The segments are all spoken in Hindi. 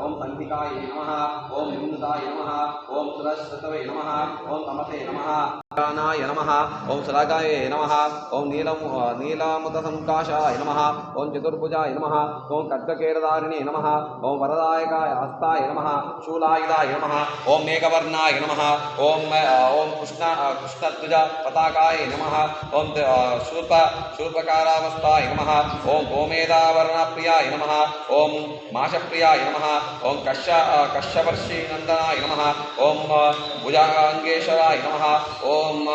ओम संधिकाय नमः ओम निंदाय नमः ओम सुरश्रतवे नमः ओम तमसे नमः नाय नमः ओम सरागाय नमः ओम नीलामुतसंकाशाय नमः ओम चतुर्भुजाय नमः ओम खड्गकेरधारिणे नमः ओम वरदायकाय हस्ताय नमः शूलायुधाय नमः ओम मेघवर्णाय नमः ओम कृष्णध्वज पताकाय नमः ओम शूर्पकारावस्थाय नमः ओम गोमेदावर्णप्रियाय नमः ओम माशप्रियाय नमः ओम कश्यवर्षिनन्दनाय नमः ओम भुजांगेश्वराय नमः ओम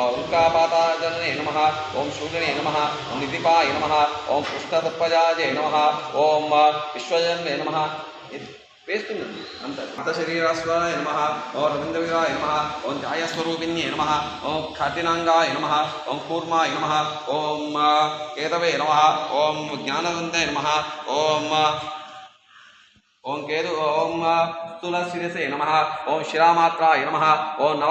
उल्कापाताजने नमः ओम शूलिने नमः ओम निधिपाय नमः ओम कृष्णतत्पजाजे नमः ओम विश्वजन्मे नमः शरीरास्वाय नमः ओम रविंद्रवीराय नमः ओम ध्यायस्वरूपिण्ये नमः ओम खाटिनांगाय नमः ओम कूर्माय नमः ओम केतवे नमः ओम ज्ञानवन्दे नमः ओम केतु ओम स्थूलशिरसे नमः ओम शिरामात्राय नमः ओम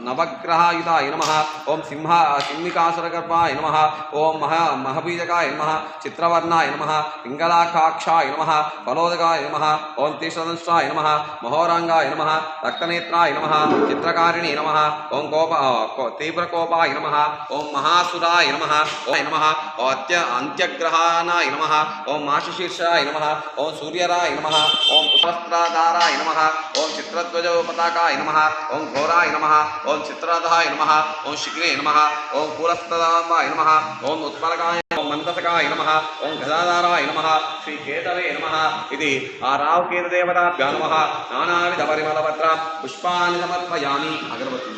नवग्रहायुधाय नमः ओम सिंहिकासुरगर्भाय नमः ओम महबीजकाय नमः चित्रवर्णाय नमः पिंगलाकाक्षाय नमः फलोदकाय नमः ओम तीक्ष्णदंष्ट्राय नमः महोरांगाय नमः रक्तनेत्राय नमः चित्रकारिणे नमः ओम तीव्रकोपाय नमः ओम महासुराय नमः ओम अंत्यग्रहाणाय नमः ओम माशशीर्षाय नमः ओम सूर्यराय नमः ओम पुष्पस्त्राधाराय नमः ओम चित्रध्वज पताकाय नमः ओम घोराय नमः ओम चित्ररथाय नमः ओम शीघ्रे नमः ओम कूलस्तदाम्बाय नमः ओम उत्पलकाय ओम मंदसकाय नमः ओम गदाधाराय नमः श्री केतवे नमः इति राव केतुदेवताभ्यो नमः नानाविध परिमलपत्र पुष्पाणि समर्पयामि अगरबत्ति